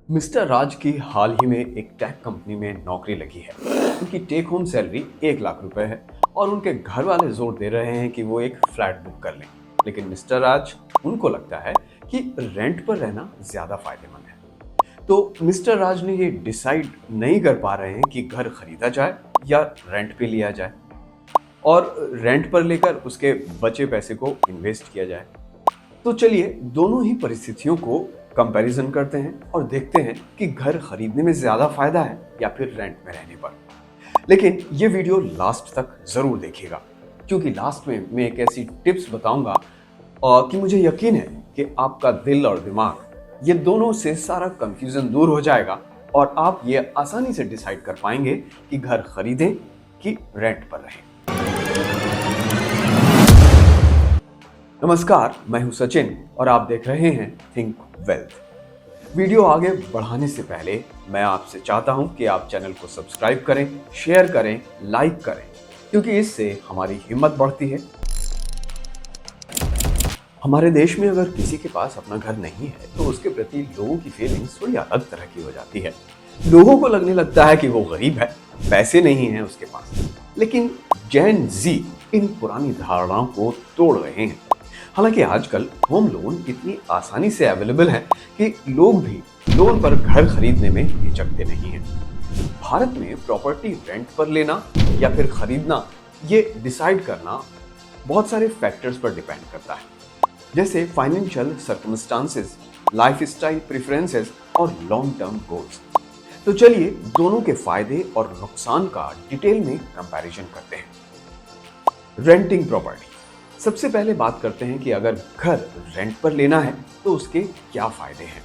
Mister राज की हाल ही में एक टेक कंपनी में नौकरी लगी है। उनकी टेक होम सैलरी 1 लाख रुपए है और उनके घर वाले जोर दे रहे हैं कि वो एक फ्लैट बुक कर लें। लेकिन मिस्टर राज, उनको लगता है कि रेंट पर रहना ज्यादा फायदेमंद है। तो मिस्टर राज ने ये डिसाइड नहीं कर पा रहे हैं कि घर खरीदा जाए या रेंट पे लिया जाए और रेंट पर लेकर उसके बचे पैसे को इन्वेस्ट किया जाए। तो चलिए दोनों ही परिस्थितियों को कंपैरिजन करते हैं और देखते हैं कि घर खरीदने में ज्यादा फायदा है या फिर रेंट में रहने पर। लेकिन ये वीडियो लास्ट तक जरूर देखिएगा, क्योंकि लास्ट में मैं एक ऐसी टिप्स बताऊंगा कि मुझे यकीन है कि आपका दिल और दिमाग ये दोनों से सारा कंफ्यूजन दूर हो जाएगा और आप ये आसानी से डिसाइड कर पाएंगे कि घर खरीदें कि रेंट पर रहें। नमस्कार, मैं हूं सचिन और आप देख रहे हैं थिंक वेल्थ। वीडियो आगे बढ़ाने से पहले मैं आपसे चाहता हूं कि आप चैनल को सब्सक्राइब करें, शेयर करें, लाइक करें, क्योंकि इससे हमारी हिम्मत बढ़ती है। हमारे देश में अगर किसी के पास अपना घर नहीं है तो उसके प्रति लोगों की फीलिंग्स थोड़ी अलग तरह की हो जाती है। लोगों को लगने लगता है कि वो गरीब है, पैसे नहीं है उसके पास। लेकिन जेन जी इन पुरानी धारणाओं को तोड़ रहे हैं। हालांकि आजकल होम लोन इतनी आसानी से अवेलेबल है कि लोग भी लोन पर घर खरीदने में हिचकते नहीं हैं। भारत में प्रॉपर्टी रेंट पर लेना या फिर खरीदना, ये डिसाइड करना बहुत सारे फैक्टर्स पर डिपेंड करता है, जैसे फाइनेंशियल सर्कमस्टांसेस, लाइफस्टाइल प्रेफरेंसेस और लॉन्ग टर्म गोल्स। तो चलिए दोनों के फायदे और नुकसान का डिटेल में कंपैरिजन करते हैं। Renting property. सबसे पहले बात करते हैं कि अगर घर रेंट पर लेना है तो उसके क्या फायदे हैं।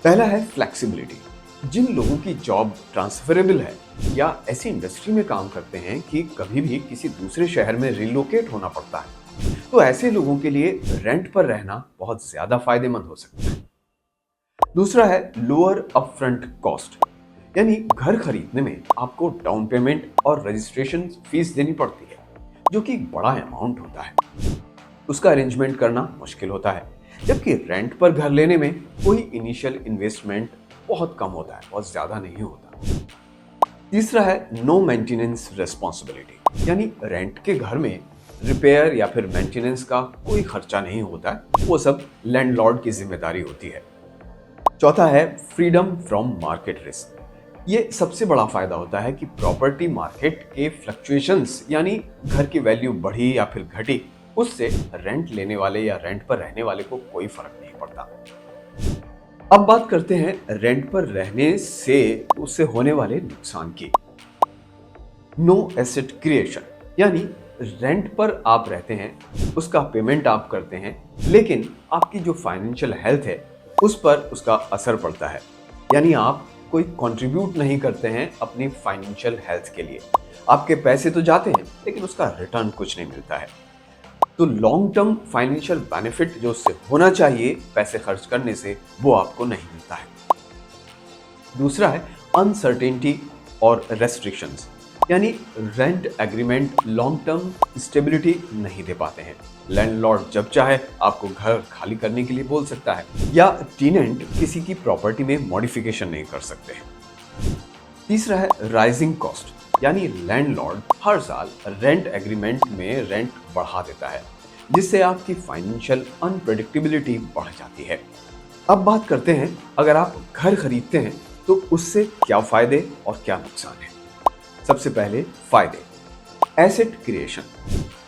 पहला है फ्लेक्सिबिलिटी। जिन लोगों की जॉब ट्रांसफरेबल है या ऐसी इंडस्ट्री में काम करते हैं कि कभी भी किसी दूसरे शहर में रिलोकेट होना पड़ता है, तो ऐसे लोगों के लिए रेंट पर रहना बहुत ज्यादा फायदेमंद हो सकता है। दूसरा है लोअर अपफ्रंट कॉस्ट, यानी घर खरीदने में आपको डाउन पेमेंट और रजिस्ट्रेशन फीस देनी पड़ती है, जो कि बड़ा अमाउंट होता है। उसका अरेंजमेंट करना मुश्किल होता है, जबकि रेंट पर घर लेने में कोई इनिशियल इन्वेस्टमेंट बहुत कम होता है, बहुत ज्यादा नहीं होता। तीसरा है नो मेंटेनेंस रिस्पॉन्सिबिलिटी, यानी रेंट के घर में रिपेयर या फिर मेंटेनेंस का कोई खर्चा नहीं होता है, वो सब लैंडलॉर्ड की जिम्मेदारी होती है। चौथा है फ्रीडम फ्रॉम मार्केट रिस्क। ये सबसे बड़ा फायदा होता है कि प्रॉपर्टी मार्केट के फ्लक्चुएशंस, यानी घर की वैल्यू बढ़ी या फिर घटी, उससे रेंट लेने वाले या रेंट पर रहने वाले को कोई फर्क नहीं पड़ता। अब बात करते हैं रेंट पर रहने से उससे होने वाले नुकसान की। नो एसेट क्रिएशन, यानी रेंट पर आप रहते हैं, उसका पेमेंट आप करते हैं, लेकिन आपकी जो फाइनेंशियल हेल्थ है उस पर उसका असर पड़ता है। यानी आप कोई कंट्रीब्यूट नहीं करते हैं अपनी फाइनेंशियल हेल्थ के लिए। आपके पैसे तो जाते हैं लेकिन उसका रिटर्न कुछ नहीं मिलता है। तो लॉन्ग टर्म फाइनेंशियल बेनिफिट जो उससे होना चाहिए पैसे खर्च करने से, वो आपको नहीं मिलता है। दूसरा है अनसर्टेनिटी और रेस्ट्रिक्शंस, यानी rent agreement long term stability नहीं दे पाते हैं। लैंडलॉर्ड जब चाहे आपको घर खाली करने के लिए बोल सकता है, या टेनेंट किसी की प्रॉपर्टी में मॉडिफिकेशन नहीं कर सकते हैं। तीसरा है राइजिंग कॉस्ट, यानी लैंडलॉर्ड हर साल रेंट एग्रीमेंट में रेंट बढ़ा देता है, जिससे आपकी फाइनेंशियल अनप्रेडिक्टेबिलिटी बढ़ जाती है। अब बात करते हैं अगर आप घर खरीदते हैं तो उससे क्या फायदे और क्या नुकसान है। सबसे पहले फायदे, एसेट क्रिएशन।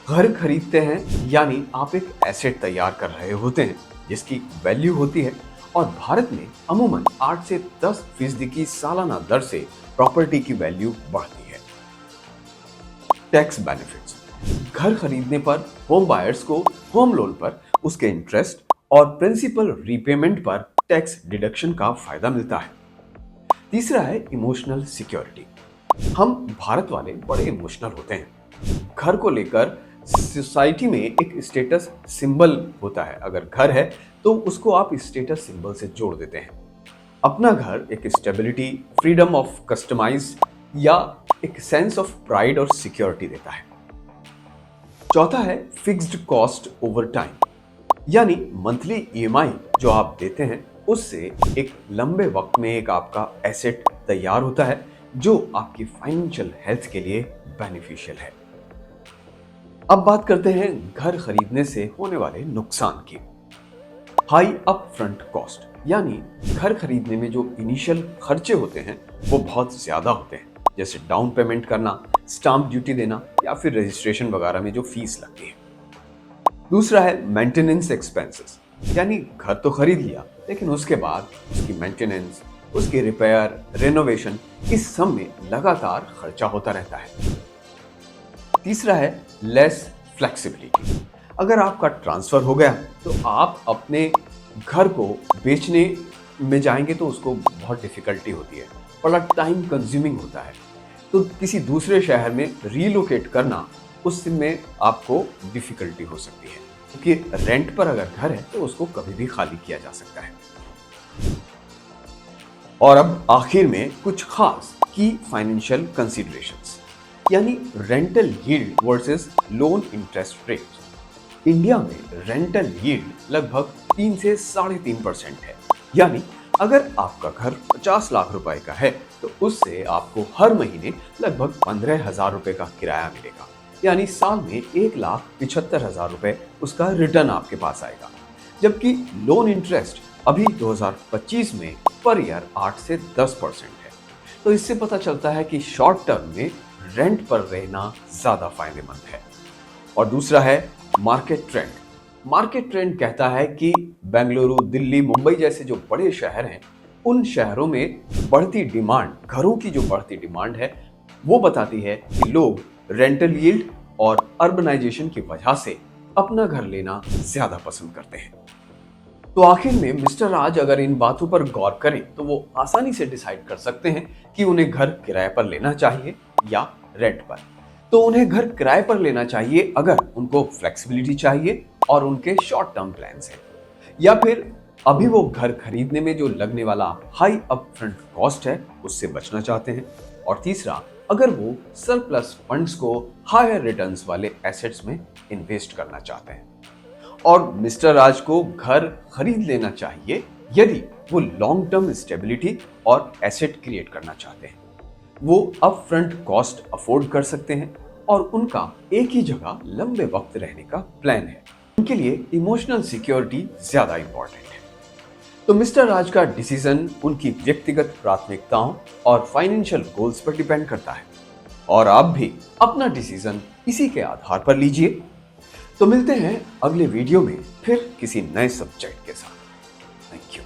घर खरीदते हैं यानी आप एक एसेट तैयार कर रहे होते हैं जिसकी वैल्यू होती है, और भारत में अमूमन 8 से 10% की सालाना दर से प्रॉपर्टी की वैल्यू बढ़ती है। Tax benefits. घर खरीदने पर होम बायर्स को होम लोन पर उसके इंटरेस्ट और प्रिंसिपल रीपेमेंट पर टैक्स डिडक्शन का फायदा मिलता है। तीसरा है इमोशनल सिक्योरिटी। हम भारत वाले बड़े इमोशनल होते हैं। घर को लेकर सोसाइटी में एक स्टेटस सिंबल होता है। अगर घर है तो उसको आप स्टेटस सिंबल से जोड़ देते हैं। अपना घर एक स्टेबिलिटी, फ्रीडम ऑफ कस्टमाइज या एक सेंस ऑफ प्राइड और सिक्योरिटी देता है। चौथा है फिक्स्ड कॉस्ट ओवर टाइम, यानी मंथली ईएमआई जो आप देते हैं उससे एक लंबे वक्त में एक आपका एसेट तैयार होता है जो आपकी फाइनेंशियल हेल्थ के लिए बेनिफिशियल है। अब बात करते हैं घर खरीदने से होने वाले नुकसान की। हाई अप फ्रंट कॉस्ट, यानी घर खरीदने में जो इनिशियल खर्चे होते हैं वो बहुत ज्यादा होते हैं, जैसे डाउन पेमेंट करना, स्टाम्प ड्यूटी देना या फिर रजिस्ट्रेशन वगैरह में जो फीस लगती है। दूसरा है मेंटेनेंस एक्सपेंसेस, यानी घर तो खरीद लिया लेकिन उसके बाद उसकी मेंटेनेंस, उसकी रिपेयर, रेनोवेशन, इस सब में लगातार खर्चा होता रहता है। तीसरा है लेस फ्लेक्सिबिलिटी। अगर आपका ट्रांसफर हो गया तो आप अपने घर को बेचने में जाएंगे तो उसको बहुत डिफिकल्टी होती है, बड़ा टाइम कंज्यूमिंग होता है। तो किसी दूसरे शहर में रीलोकेट करना, उसमें आपको डिफिकल्टी हो सकती है, क्योंकि रेंट पर अगर घर है तो उसको कभी भी खाली किया जा सकता है। और अब आखिर में कुछ खास की फाइनेंशियल कंसीडरेशंस, यानी rental yield versus loan interest rate. India में रेंटल यील्ड लगभग 3 से 3.5% है, यानी अगर आपका घर 50 लाख रुपए का है तो उससे आपको हर महीने लगभग 15,000 रुपए का किराया मिलेगा, यानी साल में 1,75,000 रुपए उसका रिटर्न आपके पास आएगा। जबकि लोन इंटरेस्ट अभी 2025 में पर ईयर 8 से 10% है। तो इससे पता चलता है कि शॉर्ट टर्म में रेंट पर रहना ज्यादा फायदेमंद है। और दूसरा है मार्केट ट्रेंड। मार्केट ट्रेंड कहता है कि बेंगलुरु, दिल्ली, मुंबई जैसे जो बड़े शहर हैं, उन शहरों में बढ़ती डिमांड, घरों की जो बढ़ती डिमांड है, वो बताती है कि लोग रेंटल यील्ड और अर्बनाइजेशन की वजह से अपना घर लेना ज्यादा पसंद करते हैं। तो आखिर में मिस्टर राज अगर इन बातों पर गौर करें तो वो आसानी से डिसाइड कर सकते हैं कि उन्हें घर किराए पर लेना चाहिए या रेंट पर। तो उन्हें घर किराए पर लेना चाहिए अगर उनको फ्लेक्सिबिलिटी चाहिए और उनके शॉर्ट टर्म प्लान्स हैं, या फिर अभी वो घर खरीदने में जो लगने वाला हाई अपफ्रंट कॉस्ट है उससे बचना चाहते हैं। और तीसरा, अगर वो सरप्लस फंड्स को हायर रिटर्न्स वाले एसेट्स में इन्वेस्ट करना चाहते हैं। और मिस्टर राज को घर खरीद लेना चाहिए यदि वो लॉन्ग टर्म स्टेबिलिटी और एसेट क्रिएट करना चाहते हैं, वो अप फ्रंट कॉस्ट अफोर्ड कर सकते हैं और उनका एक ही जगह लंबे वक्त रहने का प्लान है। उनके लिए इमोशनल सिक्योरिटी ज्यादा इंपॉर्टेंट है। तो मिस्टर राज का डिसीजन उनकी व्यक्तिगत प्राथमिकताओं और फाइनेंशियल गोल्स पर डिपेंड करता है, और आप भी अपना डिसीजन इसी के आधार पर लीजिए। तो मिलते हैं अगले वीडियो में फिर किसी नए सब्जेक्ट के साथ। Thank you.